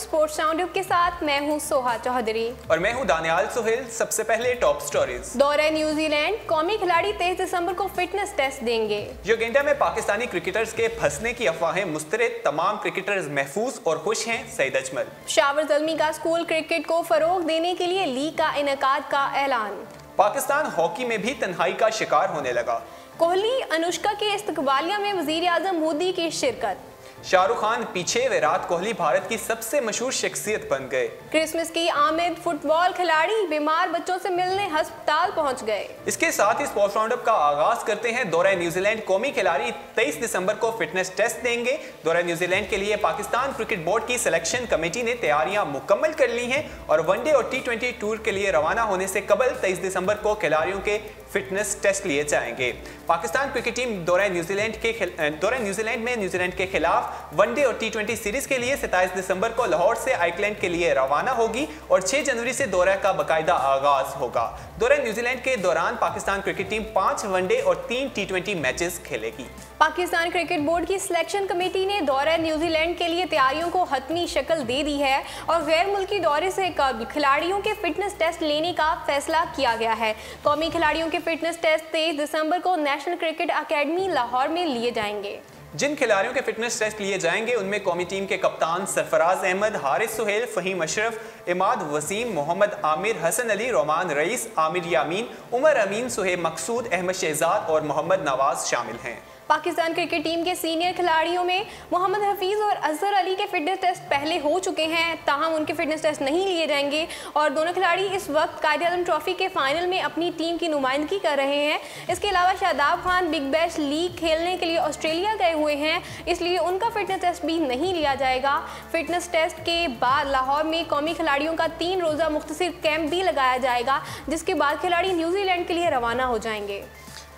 Sports roundup के साथ मैं हूं सोहा चौधरी और मैं हूं दानियाल सुहेल। सबसे पहले टॉप स्टोरीज। दौरे न्यूजीलैंड, कौमी खिलाड़ी 23 दिसंबर को फिटनेस टेस्ट देंगे। युगांडा में पाकिस्तानी क्रिकेटर्स के फंसने की अफवाहें मुस्तरद, तमाम क्रिकेटर्स महफूज और खुश हैं। सईद अजमल। शावर ज़ल्मी का स्कूल क्रिकेट को फरोग देने के लिए लीग का इनेकाद का ऐलान। पाकिस्तान हॉकी में भी तन्हाई का शिकार होने लगा। कोहली अनुष्का के इस्तकबालिया में वजीर आजम मोदी की शिरकत। शाहरुख खान पीछे, विराट कोहली भारत की सबसे मशहूर शख्सियत बन गए। क्रिसमस की आमिद, फुटबॉल खिलाड़ी बीमार बच्चों से मिलने अस्पताल पहुंच गए। इसके साथ ही स्पोर्ट्स राउंडअप का आगाज करते हैं। दौरा न्यूजीलैंड, कौमी खिलाड़ी 23 दिसंबर को फिटनेस टेस्ट देंगे। दौरा न्यूजीलैंड के लिए पाकिस्तान क्रिकेट बोर्ड की सिलेक्शन कमेटी ने तैयारियां मुकम्मल कर ली हैं और वनडे और T20 टूर के लिए रवाना होने से कबल 23 दिसंबर को खिलाड़ियों के फिटनेस टेस्ट लिए जाएंगे। पाकिस्तान क्रिकेट टीम दौरा न्यूजीलैंड में न्यूजीलैंड के खिलाफ वनडे और T20 सीरीज के लिए 27 दिसंबर को लाहौर से आइकलैंड के लिए रवाना होगी और 6 जनवरी से दौरे का बाकायदा आगाज होगा। दौरा न्यूजीलैंड के दौरान पाकिस्तान क्रिकेट टीम 5 वनडे और 3 T20 मैचेस खेलेगी। पाकिस्तान क्रिकेट बोर्ड की सिलेक्शन कमेटी ने दौरा न्यूजीलैंड के लिए तैयारियों को हतमी शक्ल दे दी है और गैर मुल्की दौरे से कबल खिलाड़ियों के फिटनेस टेस्ट लेने का फैसला किया गया है। कौमी खिलाड़ियों के फिटनेस टेस्ट 23 दिसंबर को नेशनल क्रिकेट अकेडमी लाहौर में लिए जाएंगे। जिन खिलाड़ियों के फिटनेस टेस्ट लिए जाएंगे उनमें कौमी टीम के कप्तान सरफराज अहमद, हारिस सुहेल, फहीम अशरफ, इमाद वसीम, मोहम्मद आमिर, हसन अली, रोमान रईस, आमिर यामीन, उमर अमीन, सुहेब मकसूद, अहमद शहजाद और मोहम्मद नवाज शामिल हैं। पाकिस्तान क्रिकेट टीम के सीनियर खिलाड़ियों में मोहम्मद हफीज़ और अजहर अली के फिटनेस टेस्ट पहले हो चुके हैं, ताहम उनके फिटनेस टेस्ट नहीं लिए जाएंगे और दोनों खिलाड़ी इस वक्त कायद-ए-आज़म ट्रॉफी के फाइनल में अपनी टीम की नुमाइंदगी कर रहे हैं। इसके अलावा Shadab Khan big bash league खेलने के लिए ऑस्ट्रेलिया गए हुए हैं, इसलिए उनका फिटनेस टेस्ट भी नहीं लिया जाएगा। फिटनेस टेस्ट के बाद लाहौर में कौमी खिलाड़ियों का 3 रोज़ा मुख्तसर कैंप भी लगाया जाएगा, जिसके बाद खिलाड़ी न्यूजीलैंड के लिए रवाना हो जाएंगे।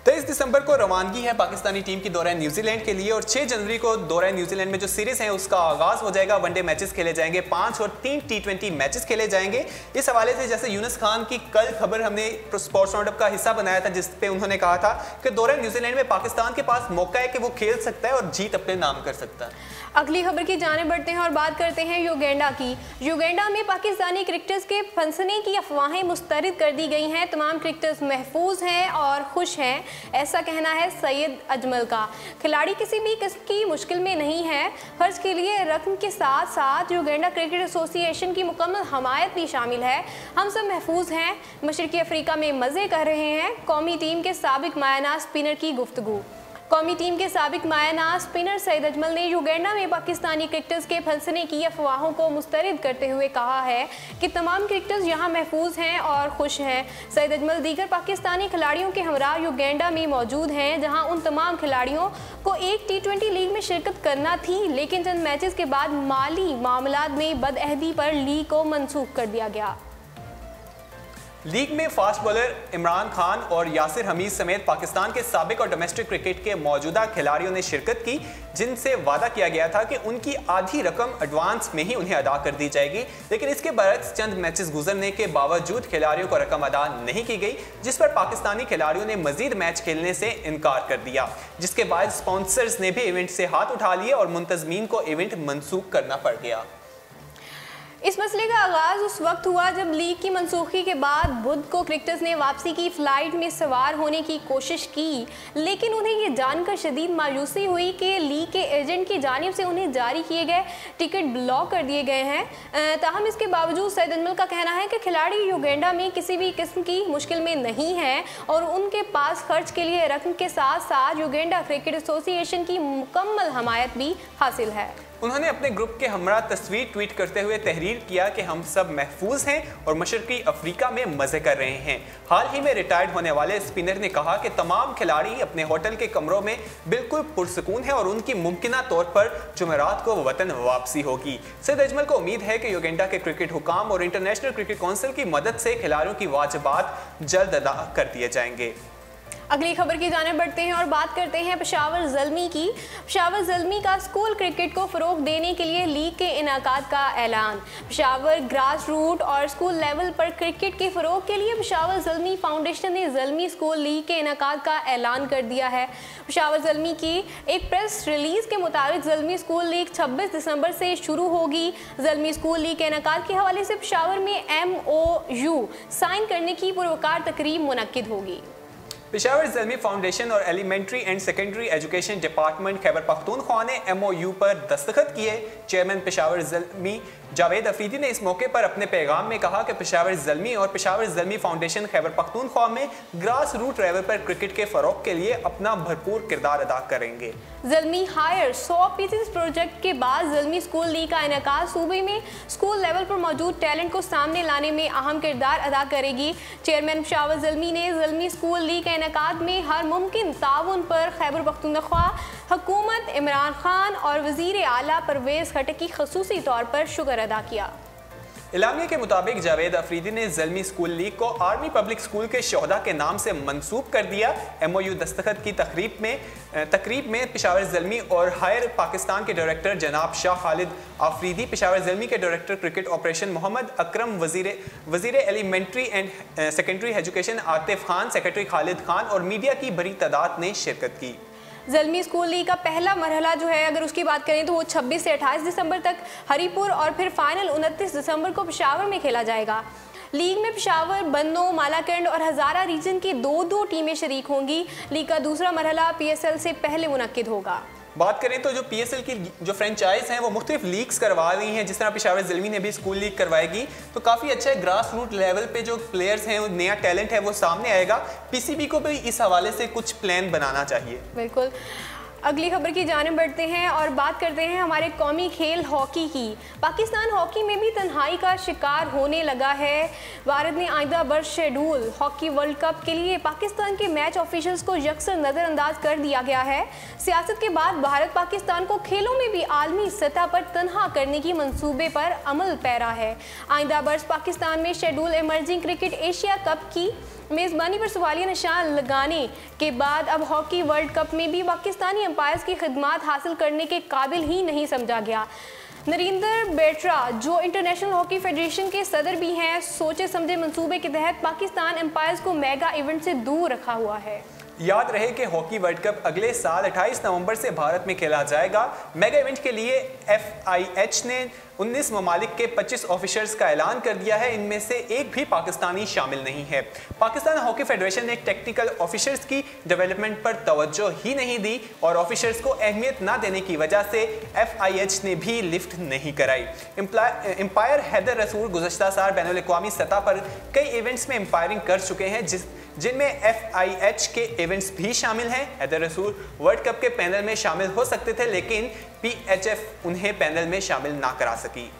23 दिसंबर को रवानगी है पाकिस्तानी टीम की दौरा न्यूजीलैंड के लिए और 6 जनवरी को दौरा न्यूजीलैंड में जो सीरीज है उसका आगाज हो जाएगा। वनडे मैचेस खेले जाएंगे, 5 और 3 T20 मैचेस खेले जाएंगे। इस हवाले से जैसे यूनुस खान की कल खबर हमने स्पोर्ट्स राउंडअप का हिस्सा बनाया था, जिस पे उन्होंने कहा था कि दौरा न्यूजीलैंड में पाकिस्तान के पास मौका है कि वो खेल सकता है और जीत अपने नाम कर सकता है। अगली खबर की जानिब बढ़ते हैं और बात करते हैं युगांडा की। युगांडा में पाकिस्तानी क्रिकेटर्स के फंसने की अफवाहें मुस्तरद कर दी गई हैं। तमाम क्रिकेटर्स महफूज हैं और खुश हैं, ऐसा कहना है सईद अजमल का। खिलाड़ी किसी भी किस्म की मुश्किल में नहीं है। खर्च के लिए रकम के साथ साथ युगांडा क्रिकेट एसोसिएशन की मुकम्मल हमायत भी शामिल है। हम सब महफूज हैं, मशरकी अफ्रीका में मज़े कर रहे हैं। कौमी टीम के साबिक मायना स्पिनर की गुफ्तगू। कौमी टीम के साबिक मायना स्पिनर सईद अजमल ने युगांडा में पाकिस्तानी क्रिकेटर्स के फंसने की अफवाहों को मुस्तरद करते हुए कहा है कि तमाम क्रिकेटर्स यहां महफूज हैं और खुश हैं। सईद अजमल दीगर पाकिस्तानी खिलाड़ियों के हमरा युगांडा में मौजूद हैं, जहां उन तमाम खिलाड़ियों को एक T20 लीग में शिरकत करना थी, लेकिन चंद मैचेस के बाद माली मामलात में बदअहदी पर लीग को मनसूख कर दिया गया। लीग में फास्ट बॉलर इमरान खान और यासिर हमीद समेत पाकिस्तान के साबिक और डोमेस्टिक क्रिकेट के मौजूदा खिलाड़ियों ने शिरकत की, जिनसे वादा किया गया था कि उनकी आधी रकम एडवांस में ही उन्हें अदा कर दी जाएगी। लेकिन इसके बरक्स चंद मैचेस गुजरने के बावजूद खिलाड़ियों को रकम अदा नहीं की गई, जिस पर पाकिस्तानी खिलाड़ियों ने मजीद मैच खेलने से इनकार कर दिया, जिसके बाद स्पॉन्सर्स ने भी इवेंट से हाथ उठा लिए और मुंतजमीन को इवेंट मनसूख करना पड़ गया। इस मसले का आगाज उस वक्त हुआ जब लीग की मनसूखी के बाद बुध को क्रिकेटर्स ने वापसी की फ्लाइट में सवार होने की कोशिश की, लेकिन उन्हें ये जानकर शदीद मायूसी हुई कि लीग के एजेंट की जानिब से उन्हें जारी किए गए टिकट ब्लॉक कर दिए गए हैं। ताहम इसके बावजूद सईद अजमल का कहना है कि खिलाड़ी युगांडा में किसी भी किस्म की मुश्किल में नहीं है और उनके पास खर्च के लिए रकम के साथ साथ युगांडा क्रिकेट एसोसिएशन की मुकम्मल हमायत भी हासिल है। उन्होंने अपने ग्रुप के हमरा तस्वीर ट्वीट करते हुए तहरीर किया कि हम सब महफूज हैं और मशरकी अफ्रीका में मज़े कर रहे हैं। हाल ही में रिटायर्ड होने वाले स्पिनर ने कहा कि तमाम खिलाड़ी अपने होटल के कमरों में बिल्कुल पुरसकून हैं और उनकी मुमकिना तौर पर जुमेरात को वतन वापसी होगी। सईद अजमल को उम्मीद है कि युगांडा के क्रिकेट हुकाम और इंटरनेशनल क्रिकेट काउंसिल की मदद से खिलाड़ियों की वाजिबात जल्द अदा कर दिए जाएंगे। अगली खबर की जानिब बढ़ते हैं और बात करते हैं पेशावर ज़ल्मी की। पेशावर ज़ल्मी का स्कूल क्रिकेट को फ़रोग़ देने के लिए लीग के इनाकाद का ऐलान। पेशावर ग्रास रूट और स्कूल लेवल पर क्रिकेट के फ़रोग़ के लिए पेशावर ज़ल्मी फाउंडेशन ने ज़ल्मी स्कूल लीग के इनाकाद का ऐलान कर दिया है। पेशावर ज़ल्मी की एक प्रेस रिलीज़ के मुताबिक ज़ल्मी स्कूल लीग 26 दिसंबर से शुरू होगी। ज़ल्मी स्कूल लीग के इनाकाद के हवाले से पेशावर में MOU साइन करने की पुरवकार तकरीब मुनक्किद होगी। पेशावर ज़ल्मी फाउंडेशन और elementary and secondary education department Khyber Pakhtunkhwa ने MOU पर दस्तखत किए। चेयरमैन पेशावर ज़ल्मी जावेद अफरीदी ने इस मौके पर अपने पैगाम में कहा कि पेशावर ज़ल्मी और पेशावर ज़ल्मी फाउंडेशन खैबर पख्तूनख्वा में ग्रास रूट लेवल पर क्रिकेट के फ़रोग़ के लिए अपना भरपूर किरदार अदा करेंगे। ज़ल्मी हायर 100 पीसेस प्रोजेक्ट के बाद ज़ल्मी स्कूल लीग का इनेकाद सूबे में स्कूल लेवल पर मौजूद टैलेंट को सामने लाने में अहम किरदार अदा करेगी। चेयरमैन पेशावर ज़ल्मी ने ज़ल्मी स्कूल लीग के इनेकाद में हर मुमकिन ताउन पर खैबर पख्तूनख्वा हुकूमत, इमरान खान और वज़ीर आला परवेज़ खटक की ख़ुसूसी तौर पर शुक्र अदा किया। इलामिया के मुताबिक जावेद अफरीदी ने ज़ल्मी स्कूल लीग को आर्मी पब्लिक स्कूल के शोहदा के नाम से मंसूब कर दिया। MOU दस्तखत की तकरीब में पेशावर ज़ल्मी और हायर पाकिस्तान के डायरेक्टर जनाब शाह खालिद आफरीदी, पेशावर ज़ल्मी के director cricket operation Mohammad Akram, वज़ीर elementary and secondary education Atif Khan, secretary Khalid Khan और मीडिया की बड़ी तादाद ने शिरकत की। ज़ल्मी स्कूल लीग का पहला मरहला जो है, अगर उसकी बात करें तो वो 26 से 28 दिसंबर तक हरीपुर और फिर फाइनल 29 दिसंबर को पेशावर में खेला जाएगा। लीग में पेशावर, बन्नो, मालाकंड और हज़ारा रीजन की 2-2 टीमें शरीक होंगी। लीग का दूसरा मरहला PSL से पहले मुनक्किद होगा। बात करें तो जो PSL की जो फ्रेंचाइज हैं वो मुख्तलिफ लीग्स करवा रही हैं, जिस तरह पेशावर ज़ल्मी ने भी स्कूल लीग करवाएगी, तो काफ़ी अच्छा है। ग्रास रूट लेवल पे जो प्लेयर्स हैं, नया टैलेंट है वो सामने आएगा। PCB को भी इस हवाले से कुछ प्लान बनाना चाहिए। बिल्कुल। अगली खबर की जानिब बढ़ते हैं और बात करते हैं हमारे कौमी खेल हॉकी की। पाकिस्तान हॉकी में भी तन्हाई का शिकार होने लगा है। भारत ने आइंदा बर्ष शेड्यूल हॉकी वर्ल्ड कप के लिए पाकिस्तान के मैच ऑफिशियल्स को यकसर नज़रअंदाज कर दिया गया है। सियासत के बाद भारत पाकिस्तान को खेलों में भी आलमी सतह पर तनहा करने की मंसूबे पर अमल पैरा है। आइंदा बर्ष पाकिस्तान में schedule emerging cricket Asia cup की मेज़बानी पर सवालिया निशान लगाने के बाद अब हॉकी वर्ल्ड कप में भी पाकिस्तानी एम्पायर्स की खिदमात हासिल करने के काबिल ही नहीं समझा गया। नरेंद्र बेट्रा, जो इंटरनेशनल हॉकी फेडरेशन के सदर भी हैं, सोचे समझे मंसूबे के तहत पाकिस्तान एम्पायर्स को मेगा इवेंट से दूर रखा हुआ है। याद रहे कि हॉकी वर्ल्ड कप अगले साल 28 नवंबर से भारत में खेला जाएगा। मेगा इवेंट के लिए FIH ने 19 ममालिक के 25 ऑफिसर्स का ऐलान कर दिया है। इनमें से एक भी पाकिस्तानी शामिल नहीं है। पाकिस्तान हॉकी फेडरेशन ने टेक्निकल ऑफिसर्स की डेवलपमेंट पर तवज्जो ही नहीं दी और ऑफिसर्स को अहमियत ना देने की वजह से FIH ने भी लिफ्ट नहीं कराई। एम्पायर हैदर रसूल गुज़श्ता साल बैनुल-अक़वामी सतह पर कई इवेंट्स में एम्पायरिंग कर चुके हैं, जिनमें FIH के इवेंट्स भी शामिल हैं। हैदर रसूल वर्ल्ड कप के पैनल में शामिल हो सकते थे, लेकिन PHF उन्हें पैनल में शामिल ना करा सकी।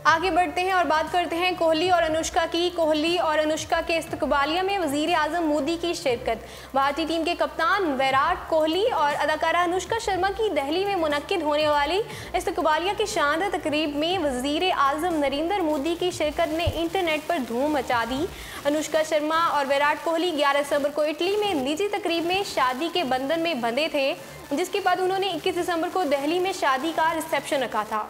आगे बढ़ते हैं और बात करते हैं कोहली और अनुष्का की। कोहली और अनुष्का के इस्तकबालिया में वज़ीर आज़म मोदी की शिरकत। भारतीय टीम के कप्तान विराट कोहली और अदाकारा अनुष्का शर्मा की दिल्ली में मुनक्किद होने वाली इस्तकबालिया की शानदार तकरीब में वज़ीर आज़म नरेंद्र मोदी की शिरकत ने इंटरनेट पर धूम मचा दी। अनुष्का शर्मा और विराट कोहली 11 दिसंबर को इटली में निजी तकरीब में शादी के बंधन में बंधे थे, जिसके बाद उन्होंने 21 दिसंबर को दिल्ली में शादी का रिसेप्शन रखा था।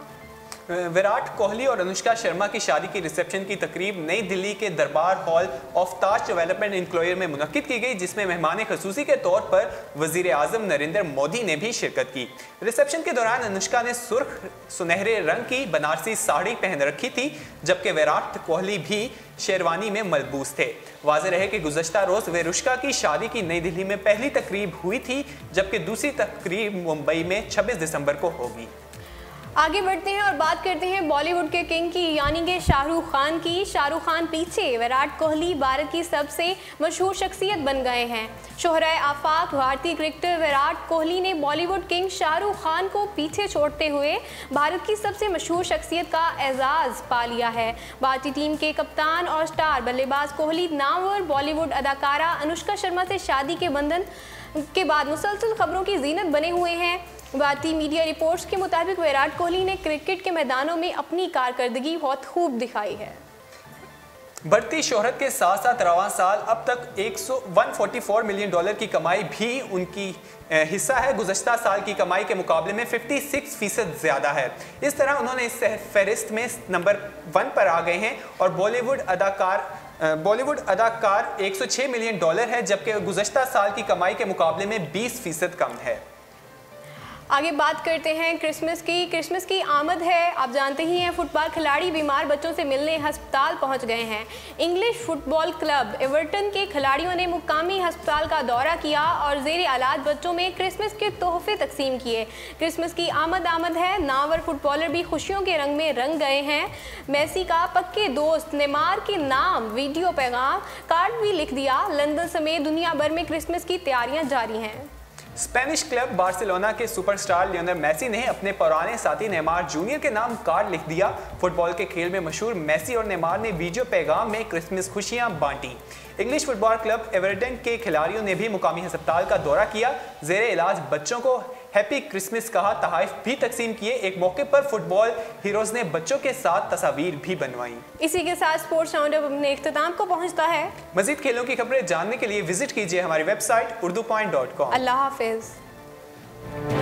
विराट कोहली और अनुष्का शर्मा की शादी की रिसेप्शन की तकरीब नई दिल्ली के दरबार हॉल ऑफ ताज डेवलपमेंट इंक्लोयर में मुनक्किद की गई, जिसमें मेहमान खसूसी के तौर पर वज़ीर आज़म नरेंद्र मोदी ने भी शिरकत की। रिसेप्शन के दौरान अनुष्का ने सुनहरे रंग की बनारसी साड़ी पहन रखी थी, जबकि विराट कोहली भी शेरवानी में मलबूस थे। वाज़ेह रहे कि गुज़श्ता रोज़ अनुष्का की शादी की नई दिल्ली में पहली तकरीब हुई थी, जबकि दूसरी तकरीब मुंबई में 26 दिसंबर को होगी। आगे बढ़ते हैं और बात करते हैं बॉलीवुड के किंग की, यानी कि शाहरुख खान की। शाहरुख खान पीछे, विराट कोहली भारत की सबसे मशहूर शख्सियत बन गए हैं। शोहरा आफाक भारतीय क्रिकेटर विराट कोहली ने बॉलीवुड किंग शाहरुख खान को पीछे छोड़ते हुए भारत की सबसे मशहूर शख्सियत का एजाज़ पा लिया है। भारतीय टीम के कप्तान और स्टार बल्लेबाज कोहली नामवर बॉलीवुड अदाकारा अनुष्का शर्मा से शादी के बंधन के बाद मुसलसल खबरों की जीनत बने हुए हैं। भारतीय मीडिया रिपोर्ट्स के मुताबिक विराट कोहली ने क्रिकेट के मैदानों में अपनी कारकर्दगी बहुत खूब दिखाई है। बढ़ती शोहरत के साथ साथ रवां साल अब तक 144 मिलियन डॉलर की कमाई भी उनकी हिस्सा है। गुज़श्ता साल की कमाई के मुकाबले में 56% ज़्यादा है। इस तरह उन्होंने इस फहरिस्त में नंबर 1 पर आ गए हैं और बॉलीवुड अदाकार 106 मिलियन डॉलर है, जबकि गुज़श्ता साल की कमाई के मुकाबले में 20% कम है। आगे बात करते हैं क्रिसमस की। क्रिसमस की आमद है, आप जानते ही हैं फुटबॉल खिलाड़ी बीमार बच्चों से मिलने अस्पताल पहुंच गए हैं। इंग्लिश फुटबॉल क्लब एवर्टन के खिलाड़ियों ने मुकामी अस्पताल का दौरा किया और ज़ेरे इलाज बच्चों में क्रिसमस के तोहफे तकसीम किए। क्रिसमस की आमद है, नावर फुटबॉलर भी खुशियों के रंग में रंग गए हैं। मेसी का पक्के दोस्त नेमार के नाम वीडियो पैगाम कार्ड भी लिख दिया। लंदन समेत दुनिया भर में क्रिसमस की तैयारियां जारी हैं। स्पेनिश क्लब बार्सिलोना के सुपरस्टार लियोनेल मेसी ने अपने पुराने साथी नेमार जूनियर के नाम कार्ड लिख दिया। फुटबॉल के खेल में मशहूर मेसी और नेमार ने वीडियो पैगाम में क्रिसमस खुशियां बांटी। इंग्लिश फुटबॉल क्लब एवर्टन के खिलाड़ियों ने भी मुकामी अस्पताल का दौरा किया। ज़ेरे इलाज बच्चों को हैप्पी क्रिसमस कहा, तहाइफ भी तकसीम किए। एक मौके पर फुटबॉल हीरोज ने बच्चों के साथ तस्वीर भी बनवाई। इसी के साथ स्पोर्ट्स राउंडअप अपने इख्तिताम को पहुंचता है। मजीद खेलों की खबरें जानने के लिए विजिट कीजिए हमारी वेबसाइट urdupoint.com। अल्लाह हाफिज।